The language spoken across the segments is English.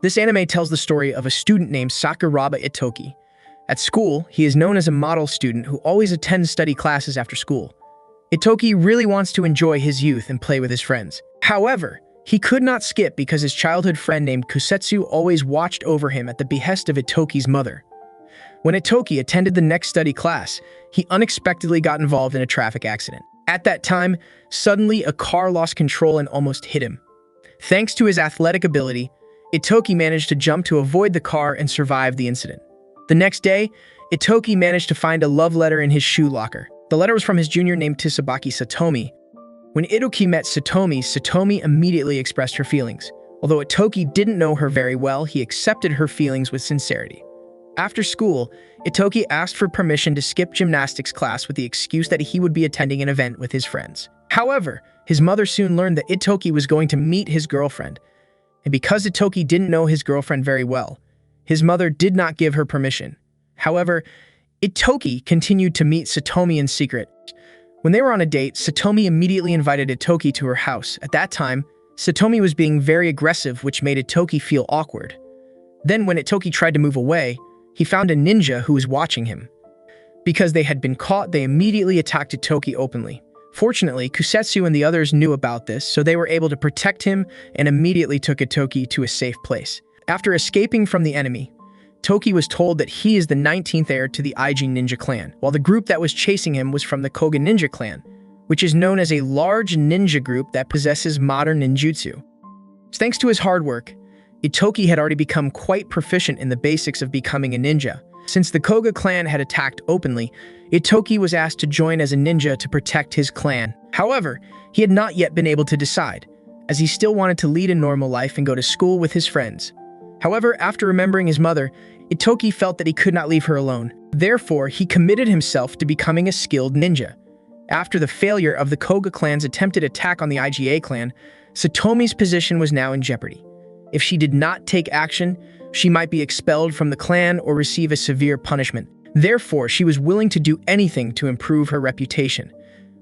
This anime tells the story of a student named Sakuraba Ittoki. At school, he is known as a model student who always attends study classes after school. Ittoki really wants to enjoy his youth and play with his friends. However, he could not skip because his childhood friend named Kusetsu always watched over him at the behest of Ittoki's mother. When Ittoki attended the next study class, he unexpectedly got involved in a traffic accident. At that time, suddenly a car lost control and almost hit him. Thanks to his athletic ability, Ittoki managed to jump to avoid the car and survive the incident. The next day, Ittoki managed to find a love letter in his shoe locker. The letter was from his junior named Tsubaki Satomi. When Ittoki met Satomi immediately expressed her feelings. Although Ittoki didn't know her very well, he accepted her feelings with sincerity. After school, Ittoki asked for permission to skip gymnastics class with the excuse that he would be attending an event with his friends. However, his mother soon learned that Ittoki was going to meet his girlfriend. And because Ittoki didn't know his girlfriend very well, his mother did not give her permission. However, Ittoki continued to meet Satomi in secret. When they were on a date, Satomi immediately invited Ittoki to her house. At that time, Satomi was being very aggressive, which made Ittoki feel awkward. Then when Ittoki tried to move away, he found a ninja who was watching him. Because they had been caught, they immediately attacked Ittoki openly. Fortunately, Kusetsu and the others knew about this, so they were able to protect him and immediately took Ittoki to a safe place. After escaping from the enemy, Ittoki was told that he is the 19th heir to the Ig ninja clan, while the group that was chasing him was from the Koga ninja clan, which is known as a large ninja group that possesses modern ninjutsu. Thanks to his hard work, Ittoki had already become quite proficient in the basics of becoming a ninja. Since the Koga clan had attacked openly, Ittoki was asked to join as a ninja to protect his clan. However, he had not yet been able to decide, as he still wanted to lead a normal life and go to school with his friends. However, after remembering his mother, Ittoki felt that he could not leave her alone. Therefore, he committed himself to becoming a skilled ninja. After the failure of the Koga clan's attempted attack on the IGA clan, Satomi's position was now in jeopardy. If she did not take action, she might be expelled from the clan or receive a severe punishment. Therefore, she was willing to do anything to improve her reputation.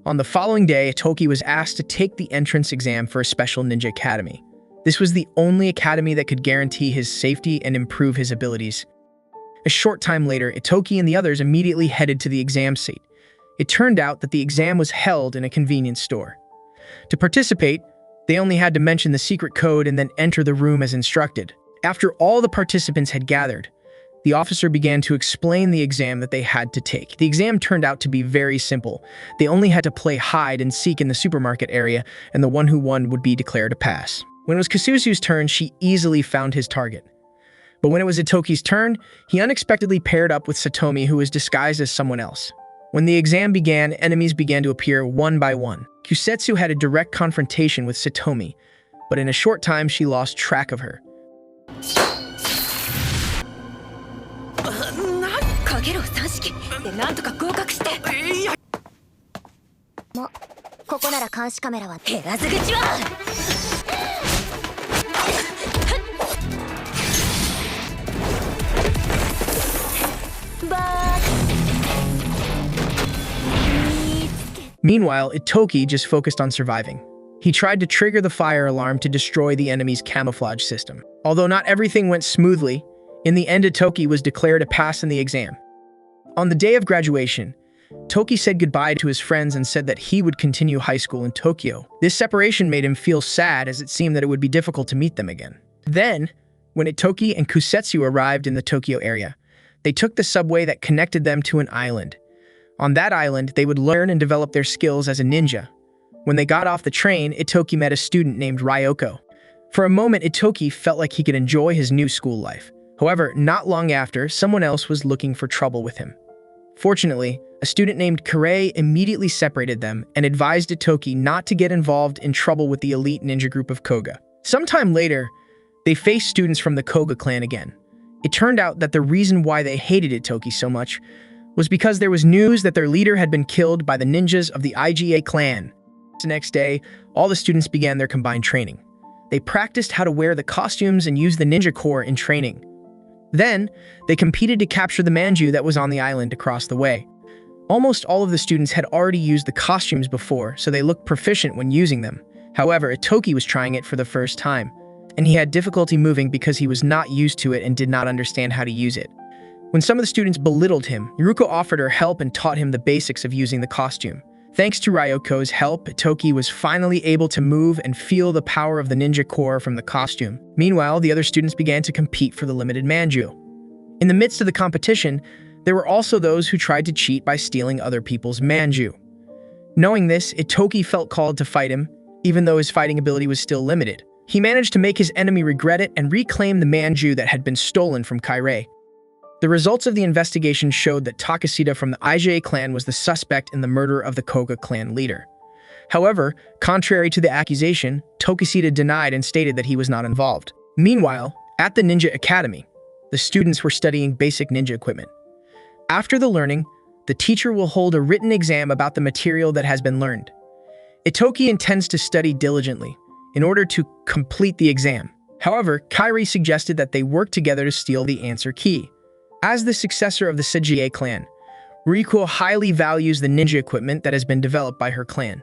On the following day, Ittoki was asked to take the entrance exam for a special ninja academy. This was the only academy that could guarantee his safety and improve his abilities. A short time later, Ittoki and the others immediately headed to the exam seat. It turned out that the exam was held in a convenience store. To participate, they only had to mention the secret code and then enter the room as instructed. After all the participants had gathered, the officer began to explain the exam that they had to take. The exam turned out to be very simple. They only had to play hide and seek in the supermarket area, and the one who won would be declared a pass. When it was Kusetsu's turn, she easily found his target. But when it was Ittoki's turn, he unexpectedly paired up with Satomi, who was disguised as someone else. When the exam began, enemies began to appear one by one. Kusetsu had a direct confrontation with Satomi, but in a short time she lost track of her. ここなら監視カメラは減らず口は Meanwhile, Ittoki just focused on surviving. He tried to trigger the fire alarm to destroy the enemy's camouflage system. Although not everything went smoothly, in the end Ittoki was declared a pass in the exam. On the day of graduation, Ittoki said goodbye to his friends and said that he would continue high school in Tokyo. This separation made him feel sad, as it seemed that it would be difficult to meet them again. Then, when Ittoki and Kusetsu arrived in the Tokyo area, they took the subway that connected them to an island. On that island, they would learn and develop their skills as a ninja. When they got off the train, Ittoki met a student named Ryoko. For a moment, Ittoki felt like he could enjoy his new school life. However, not long after, someone else was looking for trouble with him. Fortunately, a student named Kirei immediately separated them and advised Ittoki not to get involved in trouble with the elite ninja group of Koga. Sometime later, they faced students from the Koga clan again. It turned out that the reason why they hated Ittoki so much was because there was news that their leader had been killed by the ninjas of the IGA clan. The next day, all the students began their combined training. They practiced how to wear the costumes and use the ninja core in training. Then, they competed to capture the manju that was on the island across the way. Almost all of the students had already used the costumes before, so they looked proficient when using them. However, Ittoki was trying it for the first time. and he had difficulty moving because he was not used to it and did not understand how to use it. When some of the students belittled him, Yuruko offered her help and taught him the basics of using the costume. Thanks to Ryoko's help, Ittoki was finally able to move and feel the power of the ninja core from the costume. Meanwhile, the other students began to compete for the limited manju. In the midst of the competition, there were also those who tried to cheat by stealing other people's manju. Knowing this, Ittoki felt called to fight him, even though his fighting ability was still limited. He managed to make his enemy regret it and reclaim the manju that had been stolen from Heir. The results of the investigation showed that Takashita from the Isekai clan was the suspect in the murder of the Koga clan leader. However, contrary to the accusation, Takashita denied and stated that he was not involved. Meanwhile, at the Ninja Academy, the students were studying basic ninja equipment. After the learning, the teacher will hold a written exam about the material that has been learned. Ittoki intends to study diligently in order to complete the exam. However, Heir suggested that they work together to steal the answer key. As the successor of the Seijie clan, Riko highly values the ninja equipment that has been developed by her clan.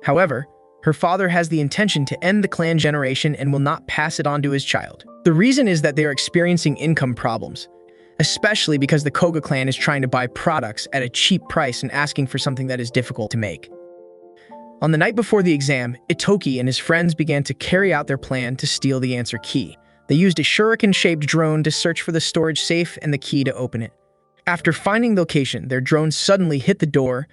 However, her father has the intention to end the clan generation and will not pass it on to his child. The reason is that they are experiencing income problems, especially because the Koga clan is trying to buy products at a cheap price and asking for something that is difficult to make. On the night before the exam, Ittoki and his friends began to carry out their plan to steal the answer key. They used a shuriken-shaped drone to search for the storage safe and the key to open it. After finding the location, their drone suddenly hit the door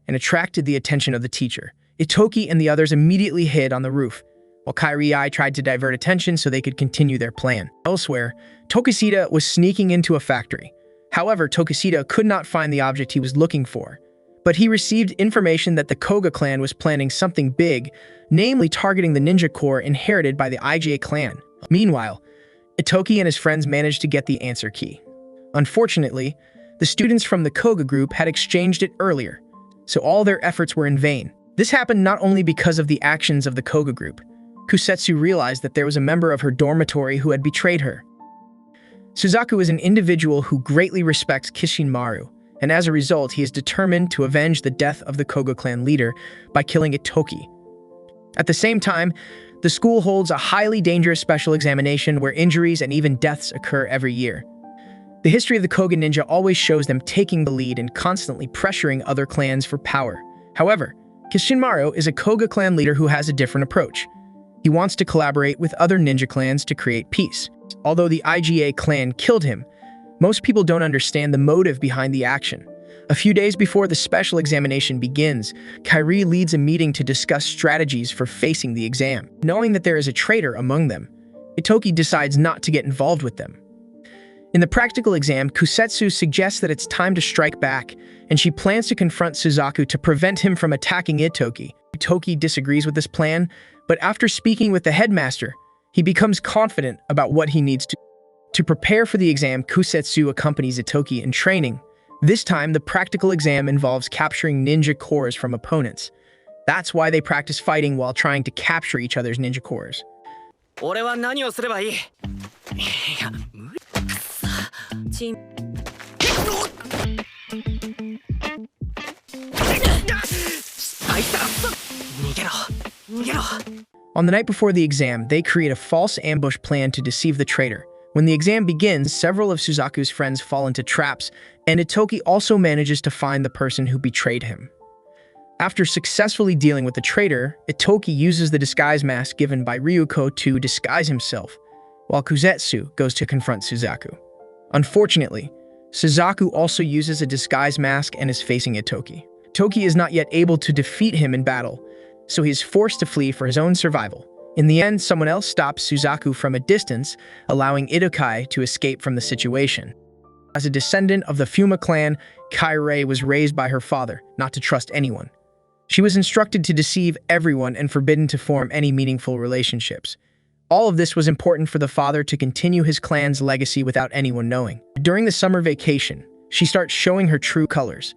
and attracted the attention of the teacher. Ittoki and the others immediately hid on the roof, while Kairi tried to divert attention so they could continue their plan. Elsewhere, Takashita was sneaking into a factory. However, Takashita could not find the object he was looking for, but he received information that the Koga clan was planning something big, namely targeting the ninja core inherited by the Isekai clan. Meanwhile, Ittoki and his friends managed to get the answer key. Unfortunately, the students from the Koga group had exchanged it earlier, so all their efforts were in vain. This happened not only because of the actions of the Koga group. Kusetsu realized that there was a member of her dormitory who had betrayed her. Suzaku is an individual who greatly respects Kishinmaru, and as a result, he is determined to avenge the death of the Koga clan leader by killing Ittoki. At the same time, the school holds a highly dangerous special examination where injuries and even deaths occur every year. The history of the Koga ninja always shows them taking the lead and constantly pressuring other clans for power. However, Kishinmaru is a Koga clan leader who has a different approach. He wants to collaborate with other ninja clans to create peace. Although the Isekai clan killed him, most people don't understand the motive behind the action. A few days before the special examination begins, Kairi leads a meeting to discuss strategies for facing the exam. Knowing that there is a traitor among them, Ittoki decides not to get involved with them. In the practical exam, Kusetsu suggests that it's time to strike back, and she plans to confront Suzaku to prevent him from attacking Ittoki. Ittoki disagrees with this plan, but after speaking with the headmaster, he becomes confident about what he needs to. To prepare for the exam, Kusetsu accompanies Ittoki in training. This time, the practical exam involves capturing ninja cores from opponents. That's why they practice fighting while trying to capture each other's ninja cores. On the night before the exam, they create a false ambush plan to deceive the traitor. When the exam begins, several of Suzaku's friends fall into traps, and Ittoki also manages to find the person who betrayed him. After successfully dealing with the traitor, Ittoki uses the disguise mask given by Ryuko to disguise himself, while Kusetsu goes to confront Suzaku. Unfortunately, Suzaku also uses a disguise mask and is facing Ittoki. Ittoki is not yet able to defeat him in battle, so he is forced to flee for his own survival. In the end, someone else stops Suzaku from a distance, allowing Ittoki to escape from the situation. As a descendant of the Fuma clan, Kairi was raised by her father not to trust anyone. She was instructed to deceive everyone and forbidden to form any meaningful relationships. All of this was important for the father to continue his clan's legacy without anyone knowing. During the summer vacation, she starts showing her true colors.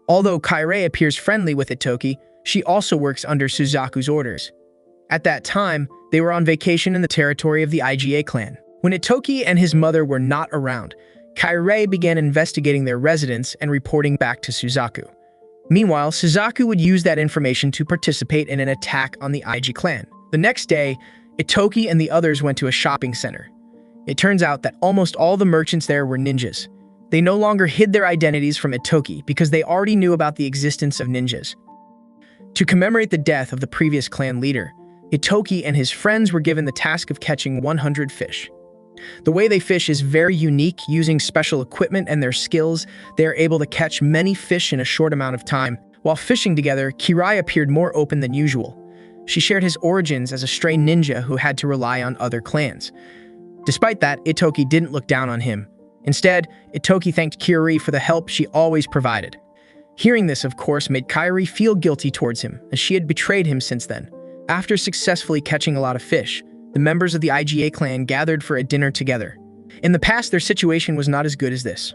Although Kairi appears friendly with Ittoki, she also works under Suzaku's orders. At that time, they were on vacation in the territory of the Isekai clan. When Ittoki and his mother were not around, Kairi began investigating their residence and reporting back to Suzaku. Meanwhile, Suzaku would use that information to participate in an attack on the Isekai clan. The next day, Ittoki and the others went to a shopping center. It turns out that almost all the merchants there were ninjas. They no longer hid their identities from Ittoki because they already knew about the existence of ninjas. To commemorate the death of the previous clan leader, Ittoki and his friends were given the task of catching 100 fish. The way they fish is very unique. Using special equipment and their skills, they are able to catch many fish in a short amount of time. While fishing together, Kirai appeared more open than usual. She shared his origins as a stray ninja who had to rely on other clans. Despite that, Ittoki didn't look down on him. Instead, Ittoki thanked Kirai for the help she always provided. Hearing this, of course, made Kirai feel guilty towards him, as she had betrayed him since then. After successfully catching a lot of fish, the members of the IGA clan gathered for a dinner together. In the past, their situation was not as good as this.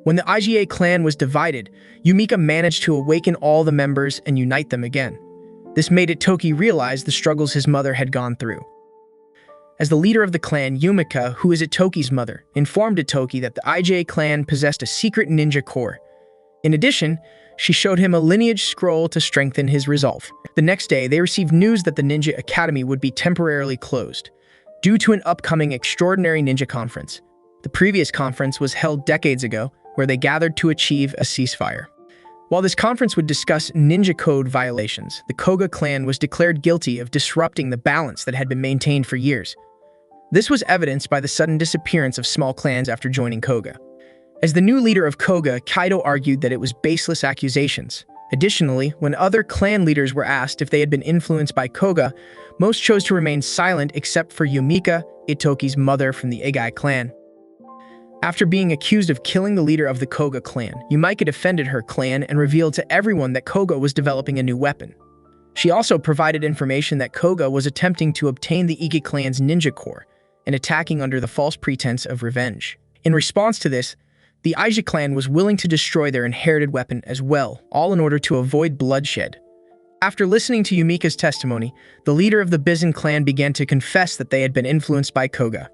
When the IGA clan was divided, Yumika managed to awaken all the members and unite them again. This made Ittoki realize the struggles his mother had gone through. As the leader of the clan, Yumika, who is Ittoki's mother, informed Ittoki that the IGA clan possessed a secret ninja core. In addition, she showed him a lineage scroll to strengthen his resolve. The next day, they received news that the Ninja Academy would be temporarily closed due to an upcoming extraordinary ninja conference. The previous conference was held decades ago, where they gathered to achieve a ceasefire. While this conference would discuss ninja code violations, the Koga clan was declared guilty of disrupting the balance that had been maintained for years. This was evidenced by the sudden disappearance of small clans after joining Koga. As the new leader of Koga, Kaido argued that it was baseless accusations. Additionally, when other clan leaders were asked if they had been influenced by Koga, most chose to remain silent except for Yumika, Ittoki's mother from the Isekai clan. After being accused of killing the leader of the Koga clan, Yumika defended her clan and revealed to everyone that Koga was developing a new weapon. She also provided information that Koga was attempting to obtain the Isekai clan's ninja core and attacking under the false pretense of revenge. In response to this, the Isekai clan was willing to destroy their inherited weapon as well, all in order to avoid bloodshed. After listening to Yumika's testimony, the leader of the Bizen clan began to confess that they had been influenced by Koga.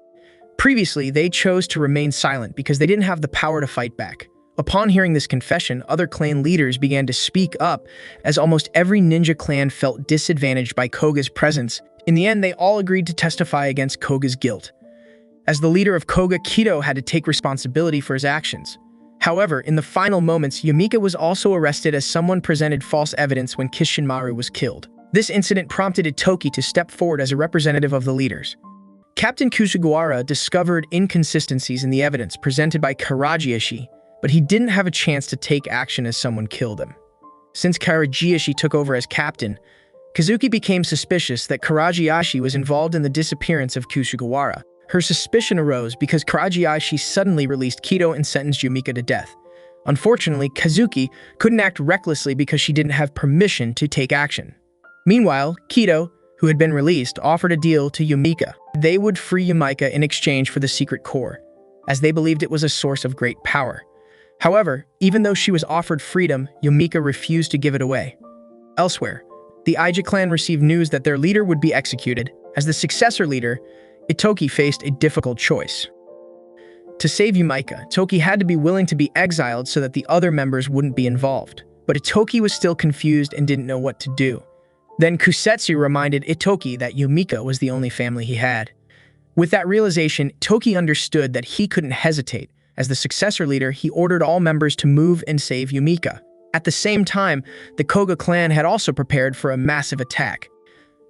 Previously, they chose to remain silent because they didn't have the power to fight back. Upon hearing this confession, other clan leaders began to speak up, as almost every ninja clan felt disadvantaged by Koga's presence. In the end, they all agreed to testify against Koga's guilt. As the leader of Koga, Kido had to take responsibility for his actions. However, in the final moments, Yumika was also arrested as someone presented false evidence when Kishinmaru was killed. This incident prompted Ittoki to step forward as a representative of the leaders. Captain Kusugawara discovered inconsistencies in the evidence presented by Karajiashi, but he didn't have a chance to take action as someone killed him. Since Karajiashi took over as captain, Kazuki became suspicious that Karajiashi was involved in the disappearance of Kusugawara. Her suspicion arose because Karajiashi suddenly released Kido and sentenced Yumika to death. Unfortunately, Kazuki couldn't act recklessly because she didn't have permission to take action. Meanwhile, Kido, who had been released, offered a deal to Yumika. They would free Yumika in exchange for the secret core, as they believed it was a source of great power. However, even though she was offered freedom, Yumika refused to give it away. Elsewhere, the Isekai clan received news that their leader would be executed. As the successor leader, Ittoki faced a difficult choice. To save Yumika, Ittoki had to be willing to be exiled so that the other members wouldn't be involved. But Ittoki was still confused and didn't know what to do. Then Kusetsu reminded Ittoki that Yumika was the only family he had. With that realization, Ittoki understood that he couldn't hesitate. As the successor leader, he ordered all members to move and save Yumika. At the same time, the Koga clan had also prepared for a massive attack.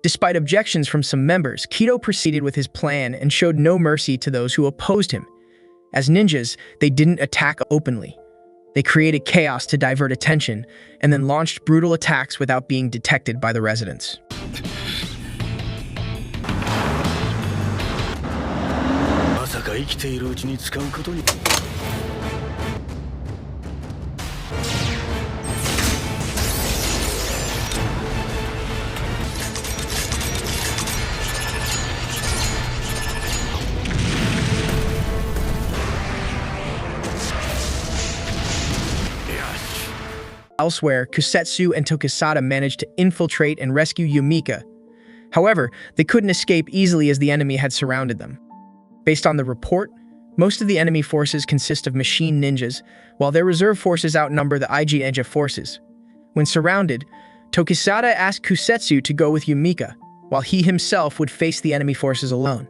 Despite objections from some members, Kido proceeded with his plan and showed no mercy to those who opposed him. As ninjas, they didn't attack openly. They created chaos to divert attention, and then launched brutal attacks without being detected by the residents. Elsewhere, Kusetsu and Tokusada managed to infiltrate and rescue Yumika. However, they couldn't escape easily as the enemy had surrounded them. Based on the report, most of the enemy forces consist of machine ninjas, while their reserve forces outnumber the IG ninja forces. When surrounded, Tokusada asked Kusetsu to go with Yumika, while he himself would face the enemy forces alone.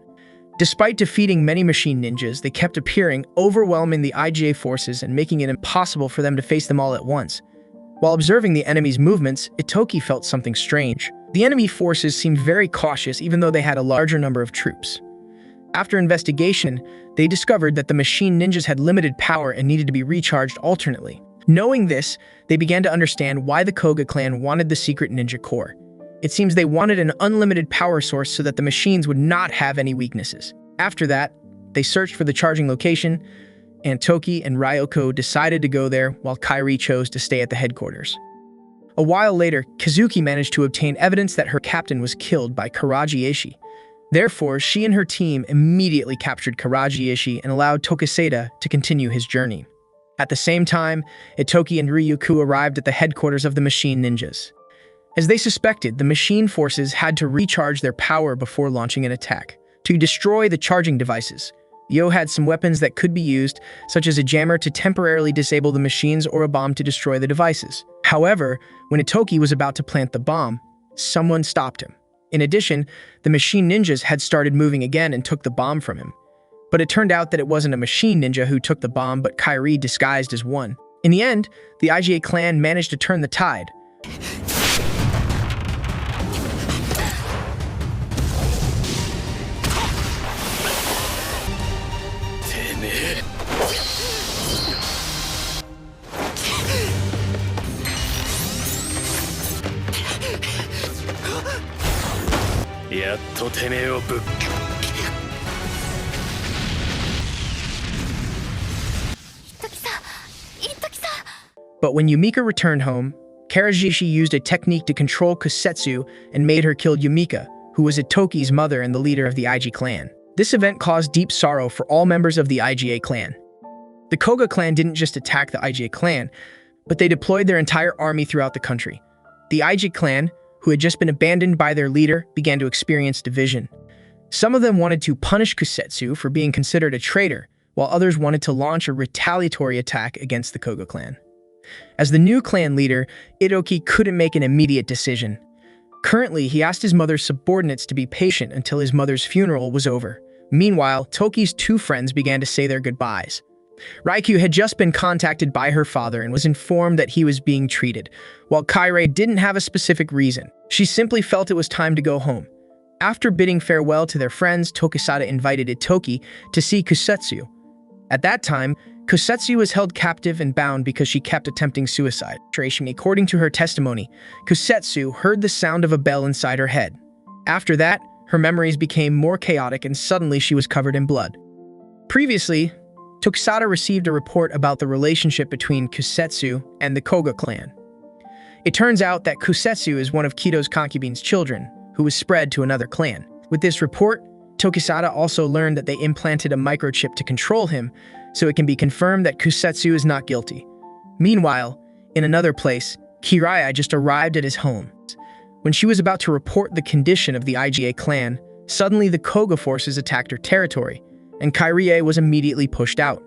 Despite defeating many machine ninjas, they kept appearing, overwhelming the IGA forces and making it impossible for them to face them all at once. While observing the enemy's movements, Ittoki felt something strange. The enemy forces seemed very cautious even though they had a larger number of troops. After investigation, they discovered that the machine ninjas had limited power and needed to be recharged alternately. Knowing this, they began to understand why the Koga clan wanted the secret ninja core. It seems they wanted an unlimited power source so that the machines would not have any weaknesses. After that, they searched for the charging location, and Toki and Ryoko decided to go there while Kairi chose to stay at the headquarters. A while later, Kazuki managed to obtain evidence that her captain was killed by Karaji Ishii. Therefore, she and her team immediately captured Karaji Ishii and allowed Tokisada to continue his journey. At the same time, Ittoki and Ryuku arrived at the headquarters of the machine ninjas. As they suspected, the machine forces had to recharge their power before launching an attack. To destroy the charging devices, Yo had some weapons that could be used, such as a jammer to temporarily disable the machines or a bomb to destroy the devices. However, when Ittoki was about to plant the bomb, someone stopped him. In addition, the machine ninjas had started moving again and took the bomb from him. But it turned out that it wasn't a machine ninja who took the bomb, but Kairi disguised as one. In the end, the IGA clan managed to turn the tide. But when Yumika returned home, Karajishi used a technique to control Kusetsu and made her kill Yumika, who was Ittoki's mother and the leader of the IG clan. This event caused deep sorrow for all members of the IGA clan. The Koga clan didn't just attack the IGA clan, but they deployed their entire army throughout the country. The IG clan, who had just been abandoned by their leader, began to experience division. Some of them wanted to punish Kusetsu for being considered a traitor, while others wanted to launch a retaliatory attack against the Koga clan. As the new clan leader, Ittoki couldn't make an immediate decision. Currently, he asked his mother's subordinates to be patient until his mother's funeral was over. Meanwhile, Toki's two friends began to say their goodbyes. Raikou had just been contacted by her father and was informed that he was being treated, while Kairi didn't have a specific reason. She simply felt it was time to go home. After bidding farewell to their friends, Tokisada invited Ittoki to see Kusetsu. At that time, Kusetsu was held captive and bound because she kept attempting suicide. According to her testimony, Kusetsu heard the sound of a bell inside her head. After that, her memories became more chaotic and suddenly she was covered in blood. Previously, Tokisada received a report about the relationship between Kusetsu and the Koga clan. It turns out that Kusetsu is one of Kito's concubine's children, who was spread to another clan. With this report, Tokisada also learned that they implanted a microchip to control him, so it can be confirmed that Kusetsu is not guilty. Meanwhile, in another place, Kiraya just arrived at his home. When she was about to report the condition of the IGA clan, suddenly the Koga forces attacked her territory, and Kairi was immediately pushed out.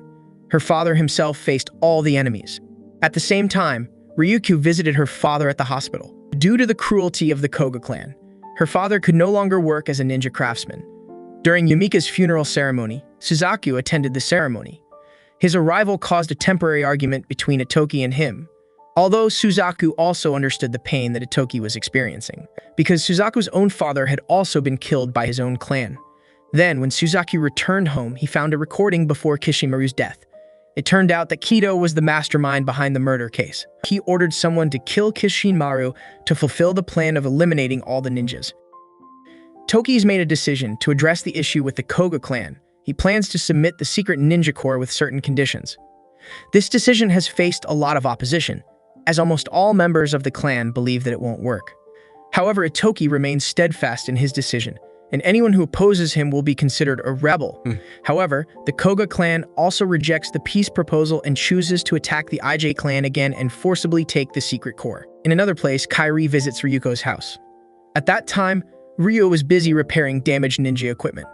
Her father himself faced all the enemies. At the same time, Ryuku visited her father at the hospital. Due to the cruelty of the Koga clan, her father could no longer work as a ninja craftsman. During Yumika's funeral ceremony, Suzaku attended the ceremony. His arrival caused a temporary argument between Ittoki and him, although Suzaku also understood the pain that Ittoki was experiencing, because Suzaku's own father had also been killed by his own clan. Then, when Suzaku returned home, he found a recording before Kishimaru's death. It turned out that Kito was the mastermind behind the murder case. He ordered someone to kill Kishimaru to fulfill the plan of eliminating all the ninjas. Toki's made a decision to address the issue with the Koga clan. He plans to submit the secret ninja core with certain conditions. This decision has faced a lot of opposition, as almost all members of the clan believe that it won't work. However, Ittoki remains steadfast in his decision, and anyone who opposes him will be considered a rebel. However, the Koga clan also rejects the peace proposal and chooses to attack the IJ clan again and forcibly take the secret core. In another place, Kairi visits Ryuko's house. At that time, Ryo was busy repairing damaged ninja equipment.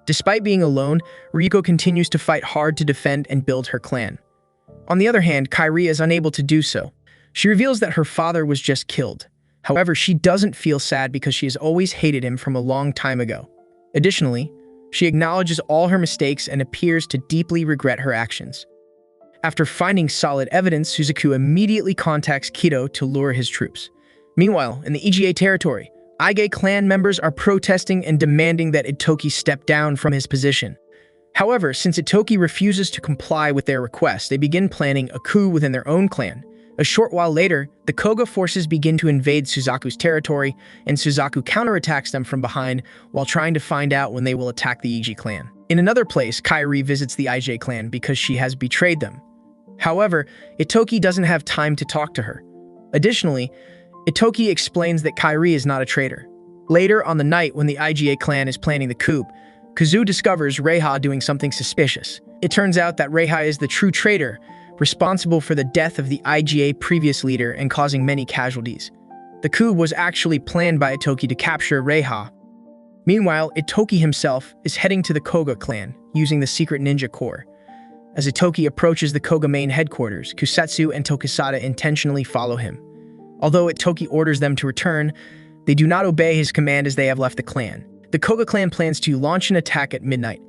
Despite being alone, Ryuko continues to fight hard to defend and build her clan. On the other hand, Kairi is unable to do so. She reveals that her father was just killed. However, she doesn't feel sad because she has always hated him from a long time ago. Additionally, she acknowledges all her mistakes and appears to deeply regret her actions. After finding solid evidence, Suzaku immediately contacts Kido to lure his troops. Meanwhile, in the EGA territory, Ige clan members are protesting and demanding that Ittoki step down from his position. However, since Ittoki refuses to comply with their request, they begin planning a coup within their own clan. A short while later, the Koga forces begin to invade Suzaku's territory, and Suzaku counterattacks them from behind while trying to find out when they will attack the Ige clan. In another place, Kairi visits the Ige clan because she has betrayed them. However, Ittoki doesn't have time to talk to her. Additionally, Ittoki explains that Kairi is not a traitor. Later on the night when the IGA clan is planning the coup, Kazu discovers Reiha doing something suspicious. It turns out that Reiha is the true traitor, responsible for the death of the IGA previous leader and causing many casualties. The coup was actually planned by Ittoki to capture Reiha. Meanwhile, Ittoki himself is heading to the Koga clan, using the secret ninja corps. As Ittoki approaches the Koga main headquarters, Kusatsu and Tokisada intentionally follow him. Although Ittoki orders them to return, they do not obey his command as they have left the clan. The Koga clan plans to launch an attack at midnight,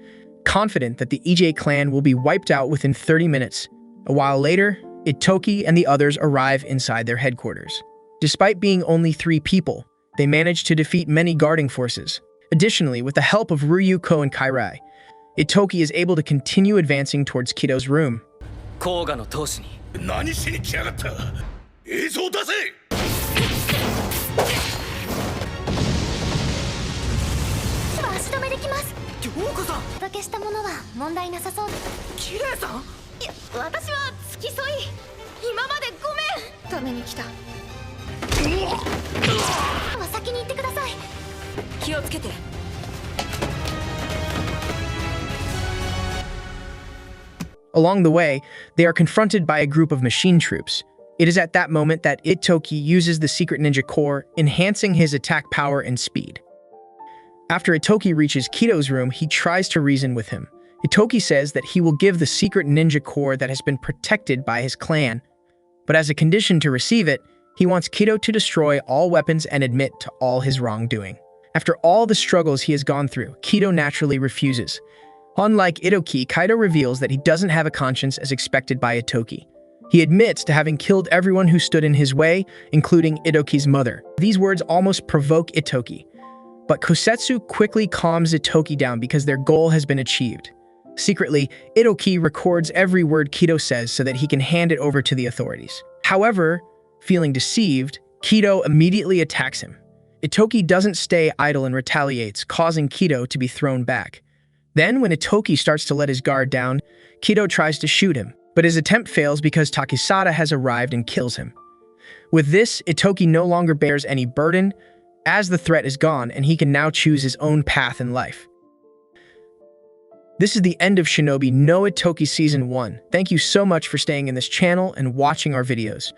confident that the Ige clan will be wiped out within 30 minutes. A while later, Ittoki and the others arrive inside their headquarters. Despite being only 3 people, they manage to defeat many guarding forces. Additionally, with the help of Ryuko and Kairai, Ittoki is able to continue advancing towards Kido's room. 足止めできます。お届けしたものは問題なさそうです。キレイさん？いや、私は付き添い。今までごめん。ために来た。先に行ってください。気をつけて。Along the way, they are confronted by a group of machine troops. It is at that moment that Ittoki uses the secret ninja corps, enhancing his attack power and speed. After Ittoki reaches Kido's room, he tries to reason with him. Ittoki says that he will give the secret ninja corps that has been protected by his clan, but as a condition to receive it, he wants Kido to destroy all weapons and admit to all his wrongdoing. After all the struggles he has gone through, Kido naturally refuses. Unlike Ittoki, Kaido reveals that he doesn't have a conscience as expected by Ittoki. He admits to having killed everyone who stood in his way, including Ittoki's mother. These words almost provoke Ittoki, but Kosetsu quickly calms Ittoki down because their goal has been achieved. Secretly, Ittoki records every word Kido says so that he can hand it over to the authorities. However, feeling deceived, Kido immediately attacks him. Ittoki doesn't stay idle and retaliates, causing Kido to be thrown back. Then, when Ittoki starts to let his guard down, Kido tries to shoot him, but his attempt fails because Takisada has arrived and kills him. With this, Ittoki no longer bears any burden, as the threat is gone and he can now choose his own path in life. This is the end of Shinobi no Ittoki Season 1. Thank you so much for staying in this channel and watching our videos.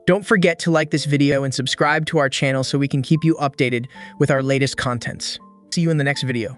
Don't forget to like this video and subscribe to our channel so we can keep you updated with our latest contents. See you in the next video.